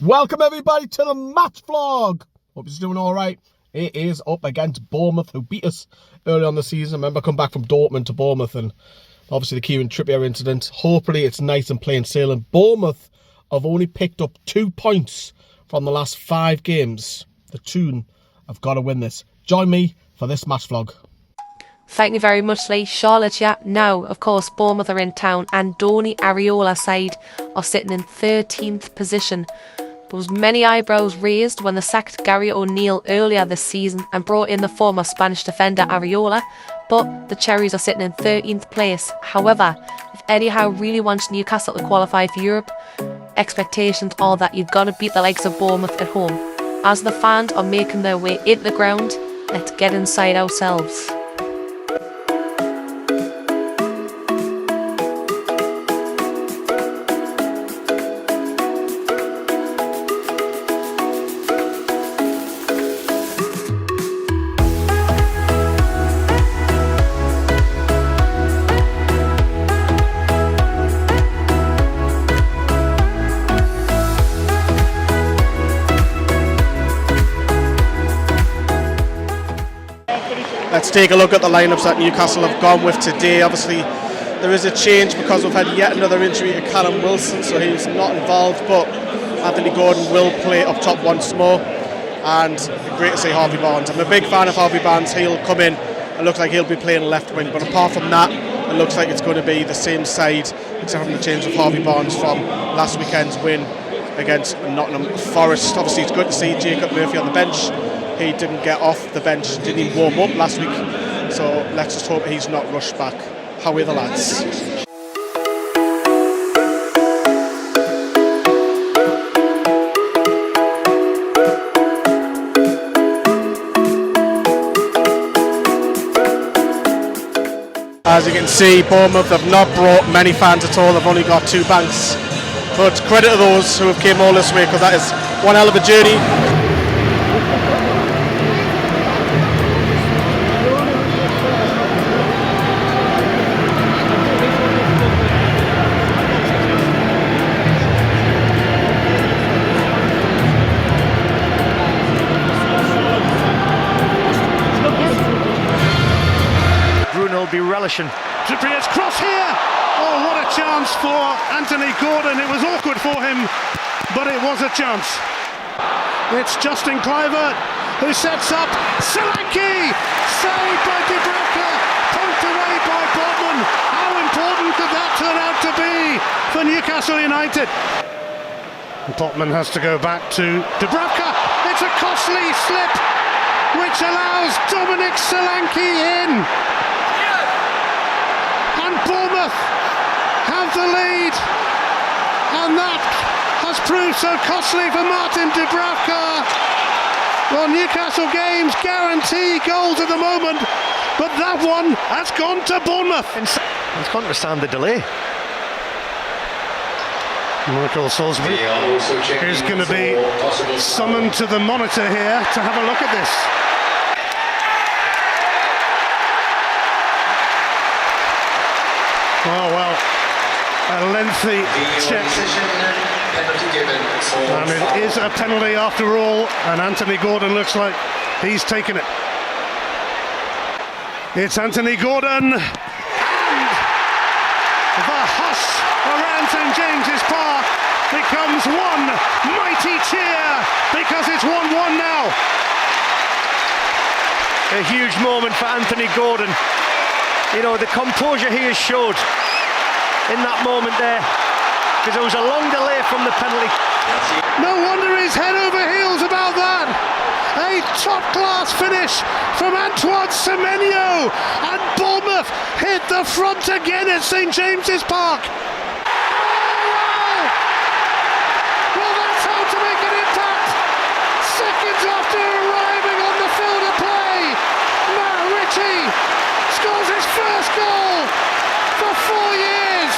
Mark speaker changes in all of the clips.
Speaker 1: Welcome everybody to the match vlog. Hope you're doing all right. It is up against Bournemouth, who beat us early on the season. I remember coming back from Dortmund to Bournemouth and obviously the Kieran Trippier incident. Hopefully it's nice and plain sailing. Bournemouth have only picked up 2 points from the last 5 games. The Toon have got to win this. Join me for this match vlog.
Speaker 2: Thank you very much, Lee. Charlotte, yeah. Now, of course, Bournemouth are in town and Donny Ariola side are sitting in 13th position. There was many eyebrows raised when they sacked Gary O'Neill earlier this season and brought in the former Spanish defender Ariola, but the Cherries are sitting in 13th place. However, if Eddie Howe really wants Newcastle to qualify for Europe, expectations are that you've got to beat the likes of Bournemouth at home. As the fans are making their way into the ground, let's get inside ourselves.
Speaker 3: Let's take a look at the lineups that Newcastle have gone with today. Obviously, there is a change because we've had yet another injury to Callum Wilson, so he's not involved, but Anthony Gordon will play up top once more. And great to see Harvey Barnes. I'm a big fan of Harvey Barnes. He'll come in and looks like he'll be playing left wing, but apart from that, it looks like it's going to be the same side, except from the change of Harvey Barnes from last weekend's win against Nottingham Forest. Obviously, it's good to see Jacob Murphy on the bench. He didn't get off the bench, didn't even warm up last week, so let's just hope he's not rushed back. How are the lads? As you can see, Bournemouth have not brought many fans at all. They've only got 2 banks, but credit to those who have came all this way, because that is one hell of a journey.
Speaker 4: Be relishing.
Speaker 5: Trippier's cross here. Oh, what a chance for Anthony Gordon. It was awkward for him, but it was a chance. It's Justin Kluivert who sets up. Solanke saved by Dúbravka, punked away by Bodman. How important could that turn out to be for Newcastle United? Bodman has to go back to Dúbravka. It's a costly slip which allows Dominic Solanke in. And Bournemouth have the lead, and that has proved so costly for Martin Dúbravka. Well, Newcastle games guarantee goals at the moment, but that one has gone to Bournemouth.
Speaker 4: I can't understand the delay.
Speaker 5: Michael Salisbury is going to be summoned to the monitor here to have a look at this. Oh well, a lengthy check, and it is a penalty after all, and Anthony Gordon looks like he's taken it. It's Anthony Gordon, and the hush around St James's Park becomes one mighty cheer, because it's 1-1 now.
Speaker 4: A huge moment for Anthony Gordon. You know, the composure he has showed in that moment there, because there was a long delay from the penalty.
Speaker 5: No wonder he's head over heels about that. A top-class finish from Antoine Semenyo, and Bournemouth hit the front again at St James's Park. Well, that's how to make an impact. Seconds after arriving on the field of play, Ritchie scores his first goal for 4 years,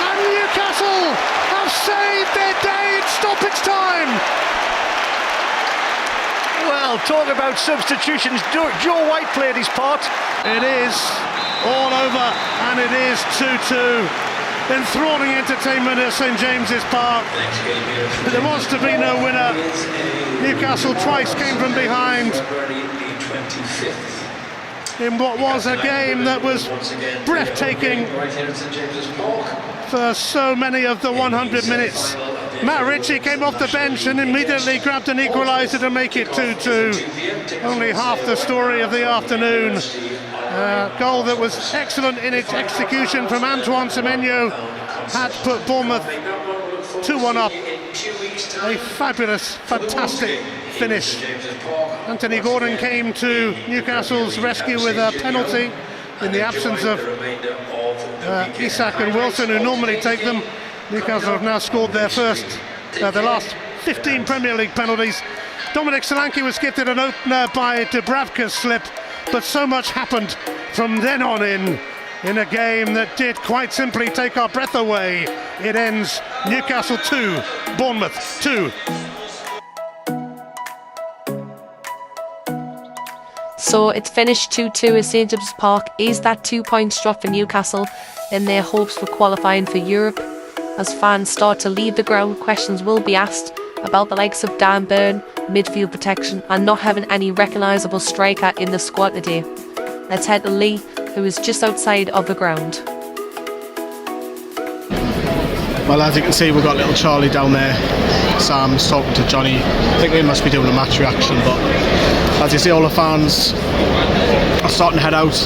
Speaker 5: and Newcastle have saved their day in stoppage time.
Speaker 4: Well, talk about substitutions. Joe White played his part.
Speaker 5: It is all over, and it is 2-2. enthralling entertainment at St James's Park. But there was to be no winner. Newcastle twice came from behind in what was a game that was breathtaking for so many of the 100 minutes. Matt Ritchie came off the bench and immediately grabbed an equaliser to make it 2-2. Only half the story of the afternoon. Goal that was excellent in its execution from Antoine Semenyo had put Bournemouth 2-1 up. A fabulous, fantastic finish. Anthony Gordon came to Newcastle's rescue with a penalty in the absence of Isak and Wilson, who normally take them. Newcastle have now scored their last 15 Premier League penalties. Dominic Solanke was gifted an opener by Dúbravka's slip, but so much happened from then on in a game that did quite simply take our breath away. It ends Newcastle 2, Bournemouth 2.
Speaker 2: So it's finished 2-2 at St James's Park. Is that 2 points drop for Newcastle in their hopes for qualifying for Europe? As fans start to leave the ground, questions will be asked about the likes of Dan Burn, midfield protection, and not having any recognisable striker in the squad today. Let's head to Lee, who is just outside of the ground.
Speaker 1: Well, as you can see, we've got little Charlie down there. Sam's talking to Johnny. I think they must be doing a match reaction, but as you see, all the fans are starting to head out.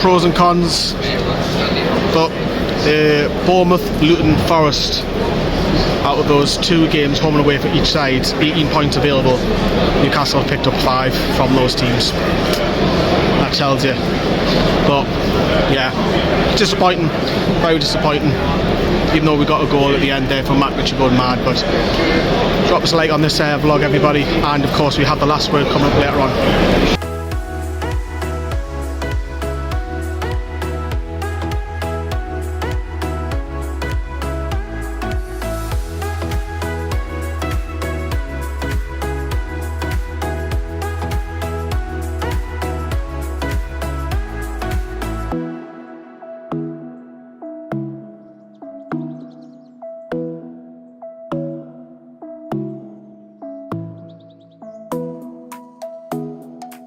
Speaker 1: Pros and cons, but Bournemouth, Luton, Forest, out of those 2 games, home and away for each side, 18 points available. Newcastle have picked up 5 from those teams. That tells you. But yeah, disappointing, very disappointing. Even though we got a goal at the end there from Matt Ritchie going mad. But drop us a like on this vlog, everybody, and of course we have the last word coming up later on.